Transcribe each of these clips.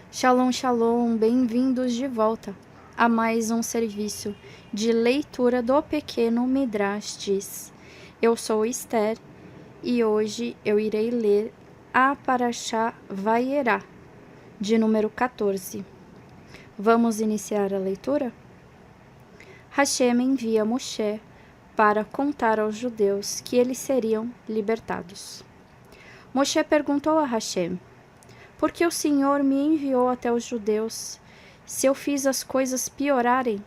Shalom, shalom, bem-vindos de volta a mais um serviço de leitura do Pequeno Midrash Diz. Eu sou Esther e hoje eu irei ler a Parashá Vayera, de número 14. Vamos iniciar a leitura? Hashem envia Moshe para contar aos judeus que eles seriam libertados. Moshe perguntou a Hashem: por que o Senhor me enviou até os judeus, se eu fiz as coisas piorarem?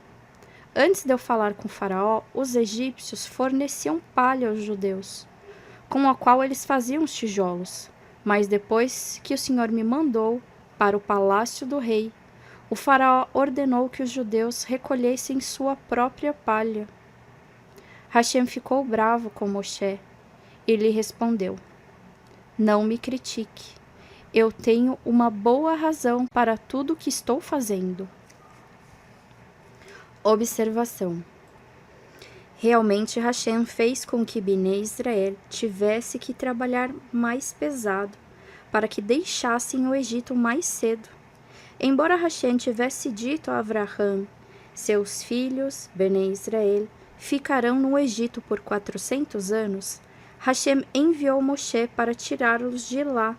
Antes de eu falar com Faraó, os egípcios forneciam palha aos judeus, com a qual eles faziam os tijolos. Mas depois que o Senhor me mandou para o palácio do rei, o Faraó ordenou que os judeus recolhessem sua própria palha. Hashem ficou bravo com Moshe e lhe respondeu: não me critique. Eu tenho uma boa razão para tudo o que estou fazendo. Observação. Realmente Hashem fez com que Bnei Israel tivesse que trabalhar mais pesado para que deixassem o Egito mais cedo. Embora Hashem tivesse dito a Avraham: seus filhos, Bnei Israel, ficarão no Egito por 400 anos, Hashem enviou Moshe para tirá-los de lá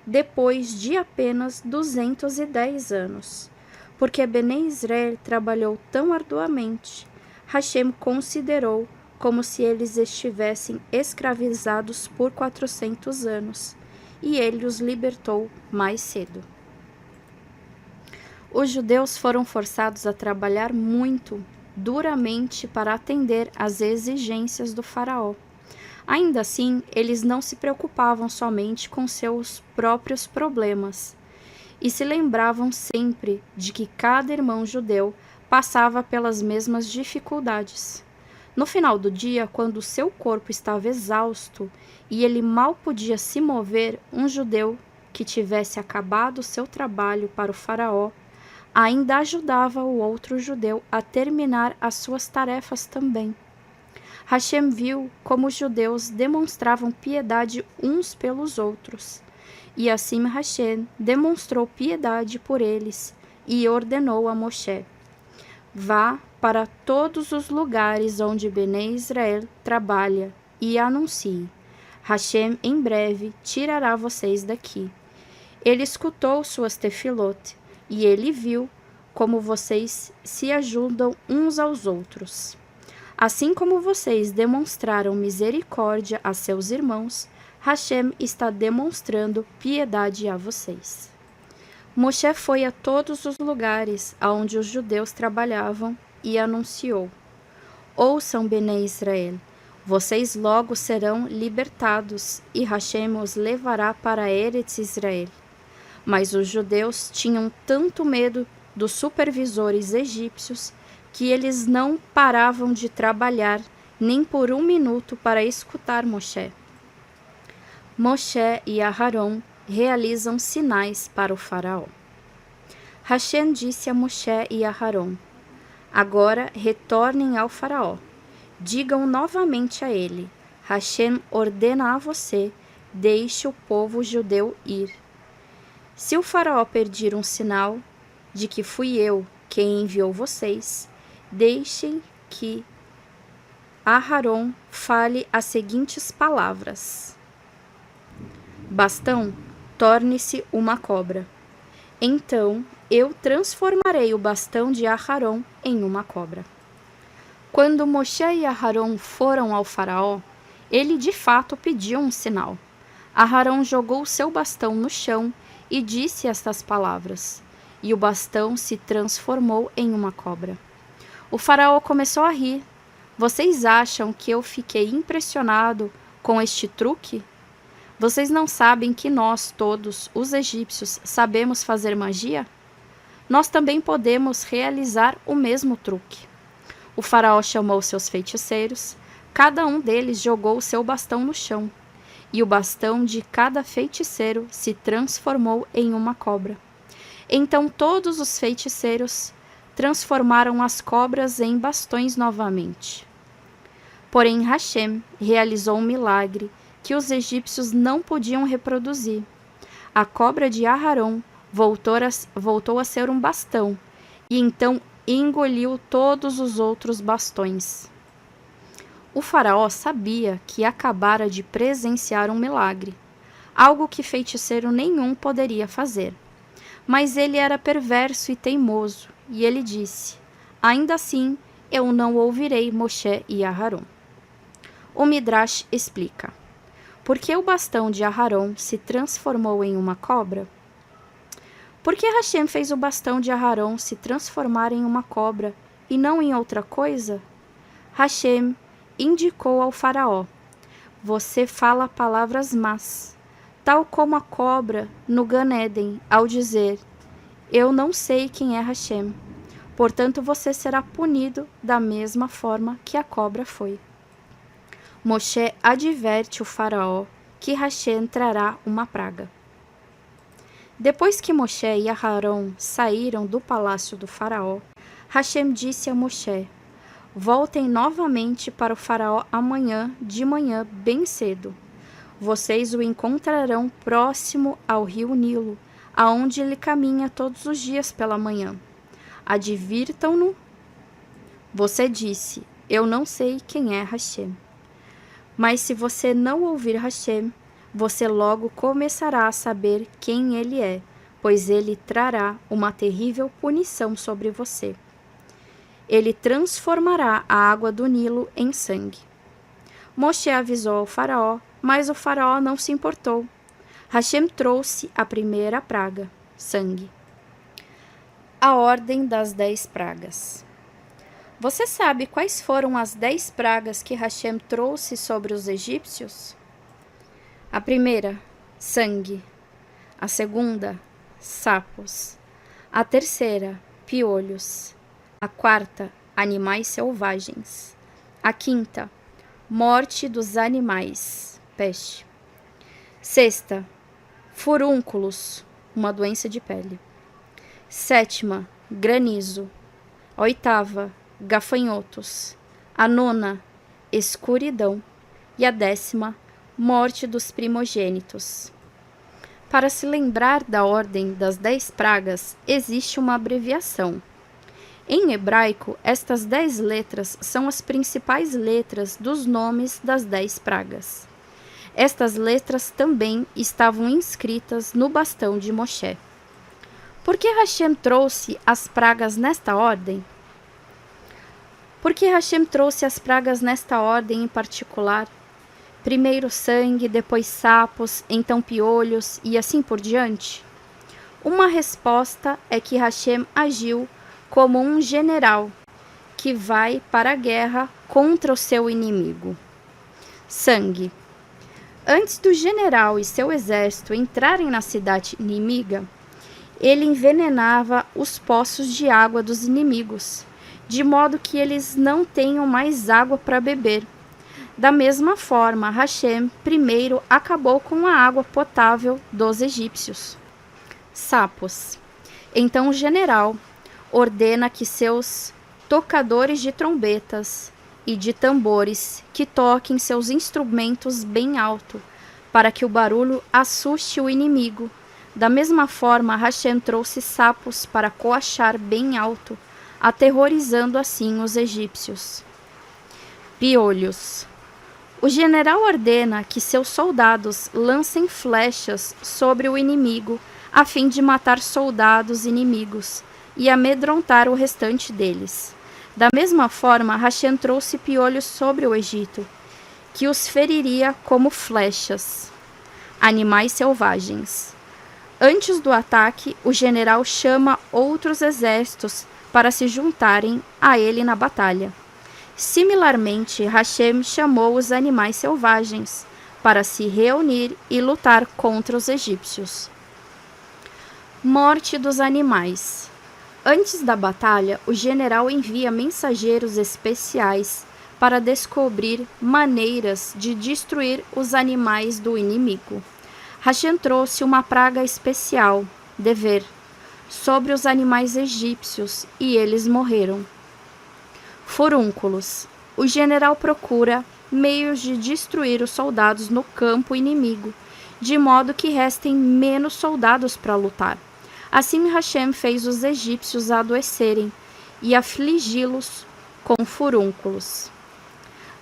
depois de apenas 210 anos. Porque Bnei Israel trabalhou tão arduamente, Hashem considerou como se eles estivessem escravizados por 400 anos, e ele os libertou mais cedo. Os judeus foram forçados a trabalhar muito duramente para atender às exigências do faraó. Ainda assim, eles não se preocupavam somente com seus próprios problemas e se lembravam sempre de que cada irmão judeu passava pelas mesmas dificuldades. No final do dia, quando seu corpo estava exausto e ele mal podia se mover, um judeu que tivesse acabado seu trabalho para o faraó ainda ajudava o outro judeu a terminar as suas tarefas também. Hashem viu como os judeus demonstravam piedade uns pelos outros, e assim Hashem demonstrou piedade por eles e ordenou a Moshe: vá para todos os lugares onde Bnei Israel trabalha e anuncie: Hashem em breve tirará vocês daqui. Ele escutou suas tefilot e ele viu como vocês se ajudam uns aos outros. Assim como vocês demonstraram misericórdia a seus irmãos, Hashem está demonstrando piedade a vocês. Moshe foi a todos os lugares onde os judeus trabalhavam e anunciou: ouçam, Bnei Israel, vocês logo serão libertados e Hashem os levará para Eretz Israel. Mas os judeus tinham tanto medo dos supervisores egípcios que eles não paravam de trabalhar nem por um minuto para escutar Moshe. Moshe e Aharon realizam sinais para o faraó. Hashem disse a Moshe e Aharon: agora retornem ao faraó. Digam novamente a ele: Hashem ordena a você, deixe o povo judeu ir. Se o faraó pedir um sinal de que fui eu quem enviou vocês, deixem que Aharon fale as seguintes palavras: bastão, torne-se uma cobra. Então eu transformarei o bastão de Aharon em uma cobra. Quando Moshe e Aharon foram ao faraó, ele de fato pediu um sinal. Aharon jogou seu bastão no chão e disse estas palavras, e o bastão se transformou em uma cobra. O faraó começou a rir. Vocês acham que eu fiquei impressionado com este truque? Vocês não sabem que nós todos, os egípcios, sabemos fazer magia? Nós também podemos realizar o mesmo truque. O faraó chamou seus feiticeiros, cada um deles jogou seu bastão no chão, e o bastão de cada feiticeiro se transformou em uma cobra. Então todos os feiticeiros transformaram as cobras em bastões novamente. Porém Hashem realizou um milagre que os egípcios não podiam reproduzir. A cobra de Aharon voltou a ser um bastão, e então engoliu todos os outros bastões. O faraó sabia que acabara de presenciar um milagre, algo que feiticeiro nenhum poderia fazer. Mas ele era perverso e teimoso, e ele disse: ainda assim, eu não ouvirei Moshe e Aharon. O Midrash explica: por que o bastão de Aharon se transformou em uma cobra? Por que Hashem fez o bastão de Aharon se transformar em uma cobra e não em outra coisa? Hashem indicou ao faraó: você fala palavras más, tal como a cobra no Gan Eden, ao dizer: eu não sei quem é Hashem. Portanto, você será punido da mesma forma que a cobra foi. Moshe adverte o faraó que Hashem trará uma praga. Depois que Moshe e Aharon saíram do palácio do faraó, Hashem disse a Moshe: voltem novamente para o faraó amanhã de manhã bem cedo. Vocês o encontrarão próximo ao rio Nilo, aonde ele caminha todos os dias pela manhã. Advirtam-no. Você disse: eu não sei quem é Hashem. Mas se você não ouvir Hashem, você logo começará a saber quem ele é, pois ele trará uma terrível punição sobre você. Ele transformará a água do Nilo em sangue. Moshe avisou ao faraó, mas o faraó não se importou. Hashem trouxe a primeira praga, sangue. A ordem das 10 pragas. Você sabe quais foram as 10 pragas que Hashem trouxe sobre os egípcios? A primeira, sangue. A segunda, sapos. A terceira, piolhos. A quarta, animais selvagens. A quinta, morte dos animais, peste. Sexta, furúnculos, uma doença de pele. Sétima, granizo. A oitava, gafanhotos. A nona, escuridão. E a 10ª, morte dos primogênitos. Para se lembrar da ordem das 10 pragas, existe uma abreviação. Em hebraico, estas 10 letras são as principais letras dos nomes das 10 pragas. Estas letras também estavam inscritas no bastão de Moshe. Por que Hashem trouxe as pragas nesta ordem? Por que Hashem trouxe as pragas nesta ordem em particular? Primeiro sangue, depois sapos, então piolhos e assim por diante? Uma resposta é que Hashem agiu como um general que vai para a guerra contra o seu inimigo. Sangue. Antes do general e seu exército entrarem na cidade inimiga, ele envenenava os poços de água dos inimigos, de modo que eles não tenham mais água para beber. Da mesma forma, Hashem primeiro acabou com a água potável dos egípcios. Sapos. Então o general ordena que seus tocadores de trombetas e de tambores que toquem seus instrumentos bem alto, para que o barulho assuste o inimigo. Da mesma forma, Hashem trouxe sapos para coachar bem alto, aterrorizando assim os egípcios. Piolhos. O general ordena que seus soldados lancem flechas sobre o inimigo, a fim de matar soldados inimigos e amedrontar o restante deles. Da mesma forma, Hashem trouxe piolhos sobre o Egito, que os feriria como flechas. Animais selvagens. Antes do ataque, o general chama outros exércitos para se juntarem a ele na batalha. Similarmente, Hashem chamou os animais selvagens para se reunir e lutar contra os egípcios. Morte dos animais. Antes da batalha, o general envia mensageiros especiais para descobrir maneiras de destruir os animais do inimigo. Hashem trouxe uma praga especial, dever, sobre os animais egípcios e eles morreram. Furúnculos. O general procura meios de destruir os soldados no campo inimigo, de modo que restem menos soldados para lutar. Assim Hashem fez os egípcios adoecerem e afligi-los com furúnculos.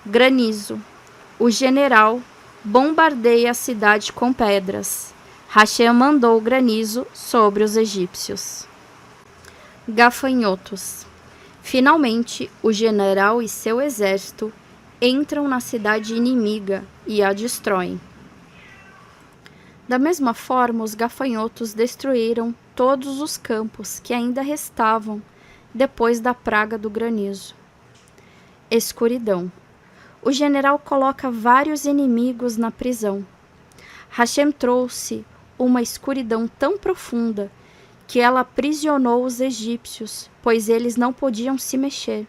Granizo. O general bombardeia a cidade com pedras. Hashem mandou granizo sobre os egípcios. Gafanhotos. Finalmente, o general e seu exército entram na cidade inimiga e a destroem. Da mesma forma, os gafanhotos destruíram todos os campos que ainda restavam depois da praga do granizo. Escuridão. O general coloca vários inimigos na prisão. Hashem trouxe uma escuridão tão profunda que ela aprisionou os egípcios, pois eles não podiam se mexer.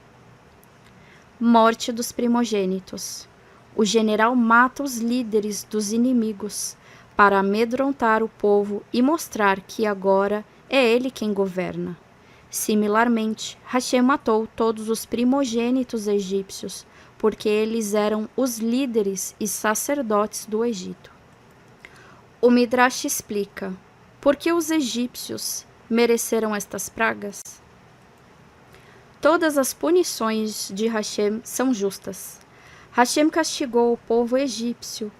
Morte dos primogênitos. O general mata os líderes dos inimigos para amedrontar o povo e mostrar que agora é ele quem governa. Similarmente, Hashem matou todos os primogênitos egípcios, porque eles eram os líderes e sacerdotes do Egito. O Midrash explica: por que os egípcios mereceram estas pragas? Todas as punições de Hashem são justas. Hashem castigou o povo egípcio,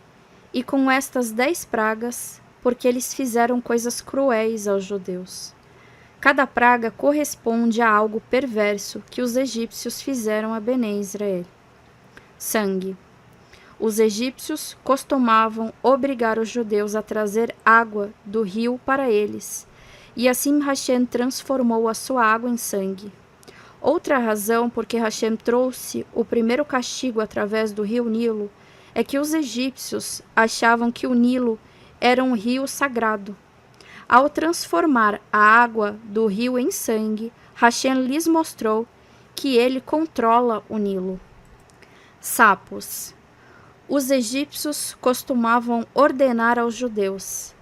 e com estas 10 pragas, porque eles fizeram coisas cruéis aos judeus. Cada praga corresponde a algo perverso que os egípcios fizeram a Bené Israel. Sangue. Os egípcios costumavam obrigar os judeus a trazer água do rio para eles, e assim Hashem transformou a sua água em sangue. Outra razão por que Hashem trouxe o primeiro castigo através do rio Nilo é que os egípcios achavam que o Nilo era um rio sagrado. Ao transformar a água do rio em sangue, Hashem lhes mostrou que ele controla o Nilo. Sapos. Os egípcios costumavam ordenar aos judeus: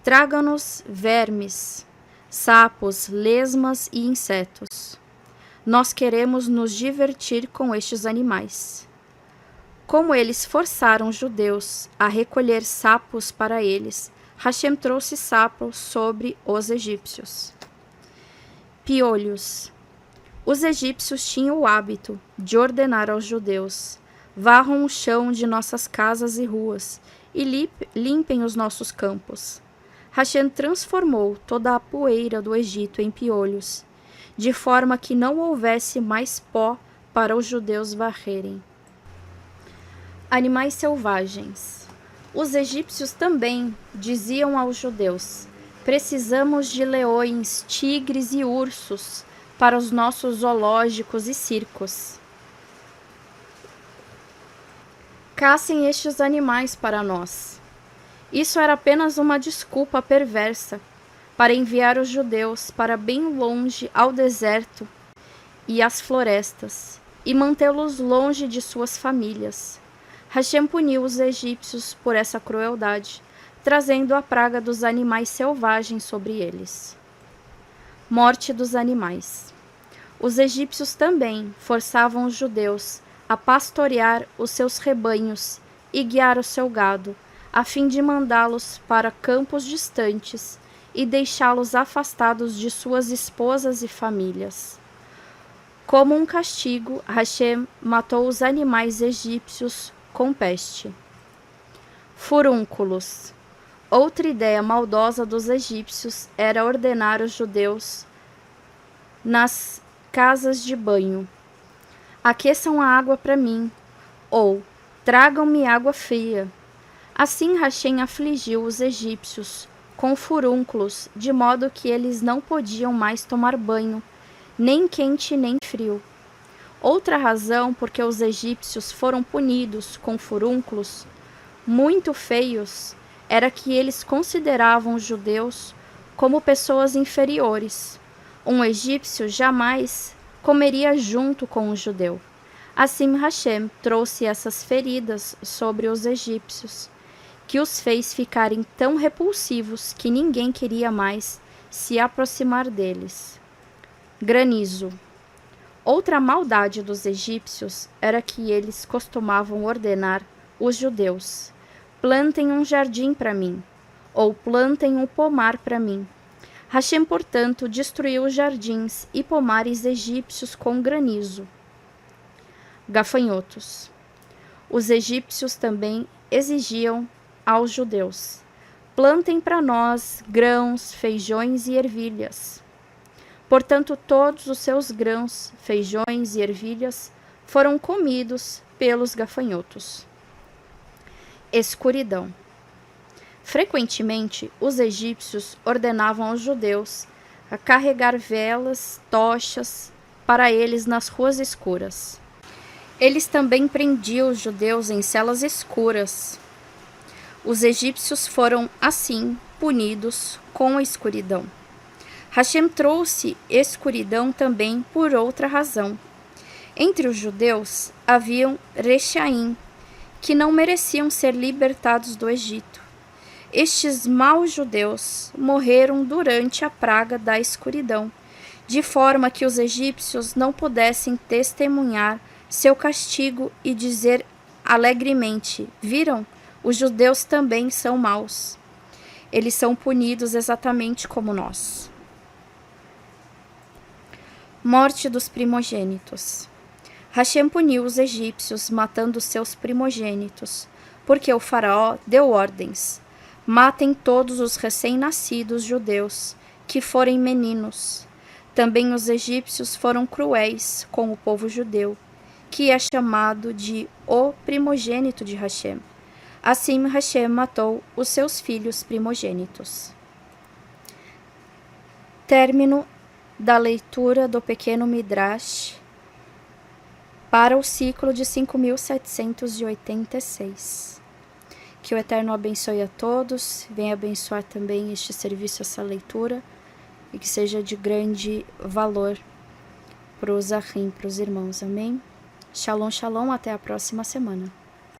tragam-nos vermes, sapos, lesmas e insetos. Nós queremos nos divertir com estes animais. Como eles forçaram os judeus a recolher sapos para eles, Hashem trouxe sapos sobre os egípcios. Piolhos. Os egípcios tinham o hábito de ordenar aos judeus: varram o chão de nossas casas e ruas e limpem os nossos campos. Hashem transformou toda a poeira do Egito em piolhos, de forma que não houvesse mais pó para os judeus varrerem. Animais selvagens. Os egípcios também diziam aos judeus: precisamos de leões, tigres e ursos para os nossos zoológicos e circos. Caçem estes animais para nós. Isso era apenas uma desculpa perversa para enviar os judeus para bem longe ao deserto e às florestas, e mantê-los longe de suas famílias. Hashem puniu os egípcios por essa crueldade, trazendo a praga dos animais selvagens sobre eles. Morte dos animais. Os egípcios também forçavam os judeus a pastorear os seus rebanhos e guiar o seu gado, a fim de mandá-los para campos distantes e deixá-los afastados de suas esposas e famílias. Como um castigo, Hashem matou os animais egípcios com peste. Furúnculos. Outra ideia maldosa dos egípcios era ordenar os judeus nas casas de banho: aqueçam a água para mim, ou tragam-me água fria. Assim Hashem afligiu os egípcios com furúnculos, de modo que eles não podiam mais tomar banho, nem quente nem frio. Outra razão por que os egípcios foram punidos com furúnculos muito feios era que eles consideravam os judeus como pessoas inferiores. Um egípcio jamais comeria junto com um judeu. Assim Hashem trouxe essas feridas sobre os egípcios, que os fez ficarem tão repulsivos que ninguém queria mais se aproximar deles. Granizo. Outra maldade dos egípcios era que eles costumavam ordenar os judeus: plantem um jardim para mim, ou plantem um pomar para mim. Hashem, portanto, destruiu os jardins e pomares egípcios com granizo. Gafanhotos. Os egípcios também exigiam aos judeus: plantem para nós grãos, feijões e ervilhas. Portanto, todos os seus grãos, feijões e ervilhas foram comidos pelos gafanhotos. Escuridão. Frequentemente, os egípcios ordenavam aos judeus a carregar velas, tochas para eles nas ruas escuras. Eles também prendiam os judeus em celas escuras. Os egípcios foram, assim, punidos com a escuridão. Hashem trouxe escuridão também por outra razão. Entre os judeus haviam Rechaim, que não mereciam ser libertados do Egito. Estes maus judeus morreram durante a praga da escuridão, de forma que os egípcios não pudessem testemunhar seu castigo e dizer alegremente: viram? Os judeus também são maus. Eles são punidos exatamente como nós. Morte dos primogênitos. Hashem puniu os egípcios matando seus primogênitos, porque o faraó deu ordens: matem todos os recém-nascidos judeus que forem meninos. Também os egípcios foram cruéis com o povo judeu, que é chamado de o primogênito de Hashem. Assim Hashem matou os seus filhos primogênitos. Término da leitura do pequeno Midrash para o ciclo de 5.786. Que o Eterno abençoe a todos, venha abençoar também este serviço, essa leitura, e que seja de grande valor para os ahim, para os irmãos. Amém? Shalom, shalom, até a próxima semana.